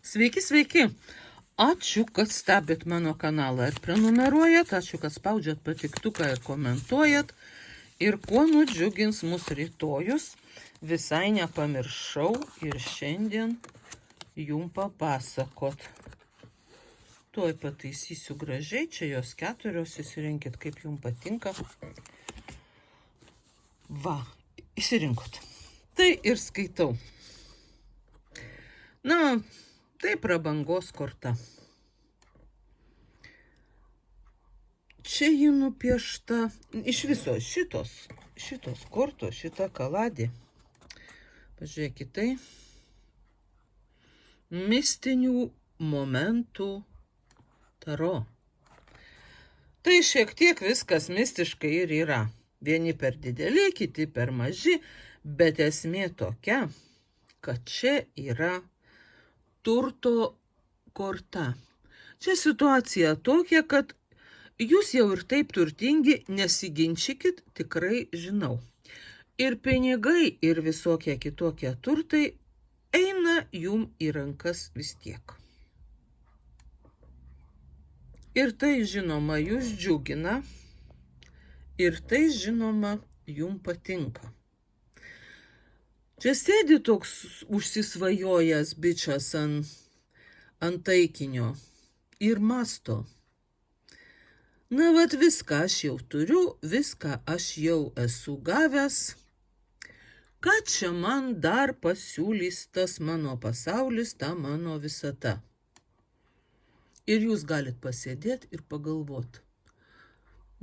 Sveiki, sveiki. Ačiū, kad stebit mano kanalą ir prenumeruojat, ačiū, kad spaudžiat patiktuką ir komentuojat. Ir kuo nudžiugins mus rytojus, visai nepamiršau ir šiandien jum papasakot. Tuoj pataisysiu gražiai, čia jos 4, įsirinkit, kaip jum patinka. Va, įsirinkot. Tai ir skaitau. Na, tai prabangos korta. Čia ji nupiešta iš viso šitos kortos, šita kaladė. Pažiūrėkit, tai mistinių momentų taro. Tai šiek tiek viskas mistiškai ir yra. Vieni per dideli, kiti per maži, bet esmė tokia, kad čia yra turto korta. Čia situacija tokia, kad jūs jau ir taip turtingi, nesiginčykit, tikrai žinau. Ir pinigai, ir visokie kitokie turtai eina jum į rankas vis tiek. Ir tai, žinoma, jūs džiugina, ir tai, žinoma, jum patinka. Čia sėdi toks užsisvajojęs bičas ant taikinio ir masto. Na, vat viską aš jau turiu, viską aš jau esu gavęs. Ką čia man dar pasiūlys tas mano pasaulis, ta mano visata? Ir jūs galit pasėdėti ir pagalvoti.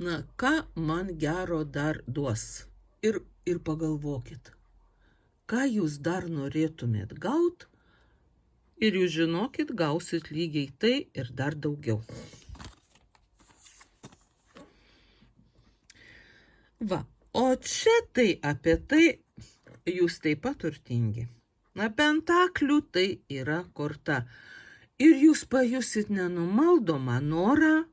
Na, ką man gero dar duos? Ir pagalvokit. Ką jūs dar norėtumėt gaut? Ir jūs žinokit, gausit lygiai tai ir dar daugiau. Va, o čia tai apie tai jūs taip pat turtingi. Na, pentaklių tai yra korta. Ir jūs pajusit nenumaldomą norą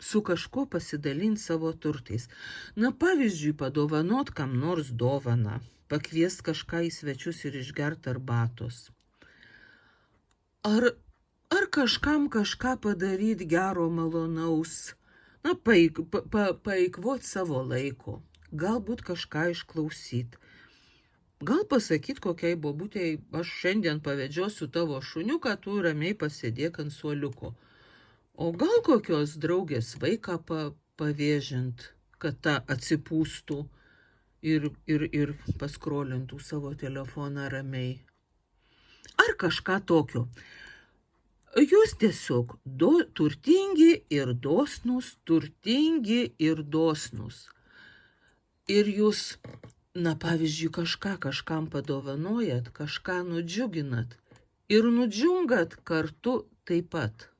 su kažkuo pasidalinti savo turtais. Na, pavyzdžiui, padovanot kam nors dovaną, pakviest kažką į svečius ir išgert arbatos. Ar kažkam kažką padaryti gero, malonaus. Na, paeikvot savo laiko, galbūt kažką išklausyt. Gal pasakyt kokiai bobutei, aš šiandien pavedžiosiu tavo šuniuką, tu ramiai pasėdėk ant suoliuko. O gal kokios draugės vaiką pavėžint, kad ta atsipūstų ir paskrolintų savo telefoną ramiai. Ar kažką tokio. Jūs tiesiog turtingi ir dosnūs, turtingi ir dosnūs. Ir jūs, na, pavyzdžiui, kažkam padovanojat, kažką nudžiuginat. Ir nudžiungat kartu taip pat.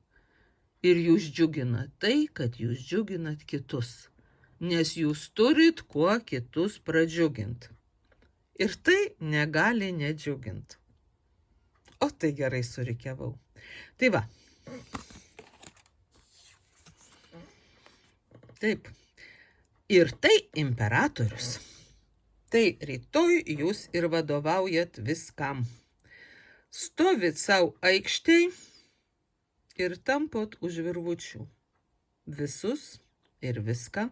Ir jūs džiuginat tai, kad jūs džiuginat kitus. Nes jūs turit kuo kitus pradžiugint. Ir tai negali nedžiugint. O tai gerai surikiavau. Tai va. Taip. Ir tai imperatorius. Tai rytoj jūs ir vadovaujat viskam. Stovit savo aikštėj ir tampot už virvučių. Visus ir viską.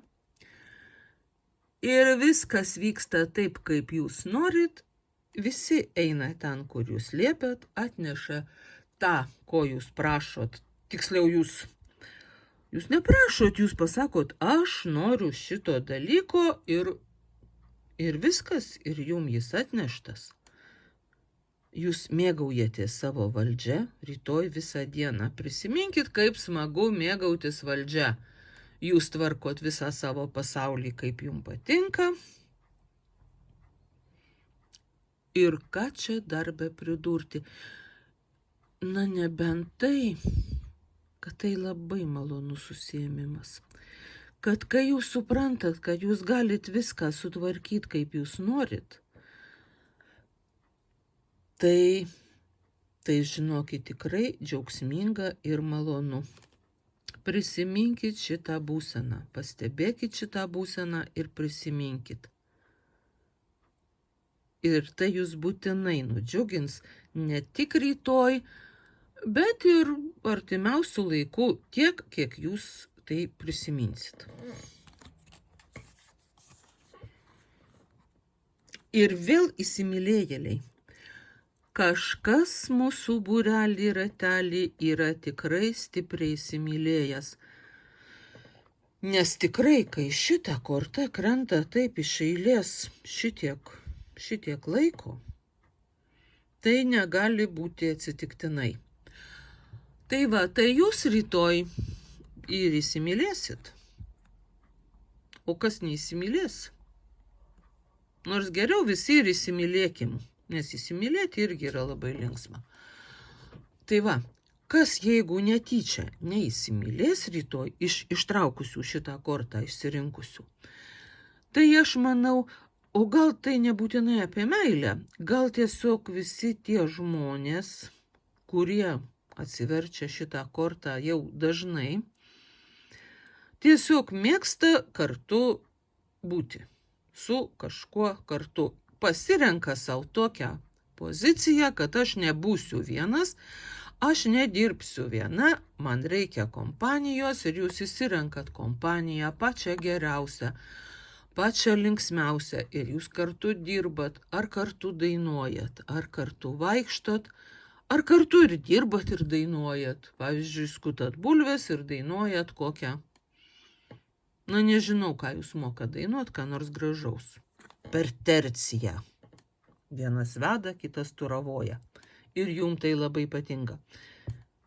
Ir viskas vyksta taip, kaip jūs norit. Visi eina ten, kur jūs liepiat, atneša tą, ko jūs prašot. Tiksliau, jūs neprašot, jūs pasakot, aš noriu šito dalyko ir viskas, ir jum jis atneštas. Jūs mėgaujatės savo valdžia rytoj visą dieną. Prisiminkit, kaip smagu mėgautis valdžia. Jūs tvarkot visą savo pasaulį, kaip jum patinka. Ir ką čia dar be pridurti? Na, nebent tai, kad tai labai malonus užsiėmimas. Kad kai jūs suprantat, kad jūs galit viską sutvarkyti, kaip jūs norit, tai žinokit, tikrai džiaugsminga ir malonu. Prisiminkit šitą būseną, pastebėkit šitą būseną ir prisiminkit. Ir tai jūs būtinai nudžiugins ne tik rytoj, bet ir artimiausių laikų tiek, kiek jūs tai prisiminsit. Ir vėl įsimylėjėliai. Kažkas mūsų būrelį ratelį yra tikrai stipriai įsimylėjęs. Nes tikrai, kai šita korta krenta taip iš eilės šitiek laiko, tai negali būti atsitiktinai. Tai va, tai jūs rytoj ir įsimylėsit. O kas neįsimylės? Nors geriau visi ir įsimylėkim, nes įsimylėti irgi yra labai linksma. Tai va, kas jeigu netyčia neįsimylės rytoj iš ištraukusių šitą kortą išsirinkusių? Tai aš manau, o gal tai nebūtinai apie meilę, gal tiesiog visi tie žmonės, kurie atsiverčia šitą kortą jau dažnai, tiesiog mėgsta kartu būti. Su kažkuo kartu. Pasirenka savo tokią poziciją, kad aš nebūsiu vienas, aš nedirbsiu viena, man reikia kompanijos ir jūs įsirenkat kompaniją pačią geriausią, pačią linksmiausią ir jūs kartu dirbat, ar kartu dainuojat, ar kartu vaikštot, ar kartu ir dirbat ir dainuojat. Pavyzdžiui, skutat bulves ir dainuojat kokią. Na, nežinau, ką jūs mokat dainuot, ką nors gražaus. Per terciją. Vienas veda, kitas turavoja. Ir jum tai labai patinka.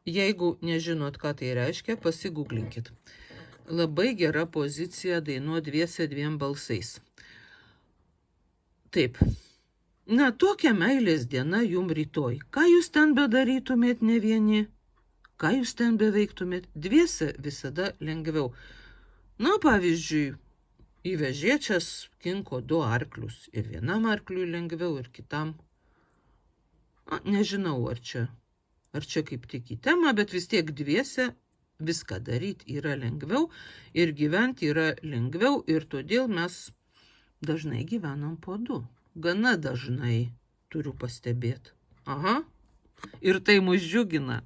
Jeigu nežinot, ką tai reiškia, pasigūglinkit. Labai gera pozicija dainuot dviese dviem balsais. Taip. Na, tokia meilės diena jum rytoj. Ką jūs ten bedarytumėt ne vieni? Ką jūs ten beveiktumėt? Dviese visada lengviau. Na, pavyzdžiui, į vežėčias kinko 2 arklius ir vienam arkliui lengviau ir kitam. Na, nežinau, ar čia kaip tik į temą, bet vis tiek dviese viską daryti yra lengviau ir gyventi yra lengviau ir todėl mes dažnai gyvenam po 2. Gana dažnai turiu pastebėti. Aha, ir tai mus džiugina.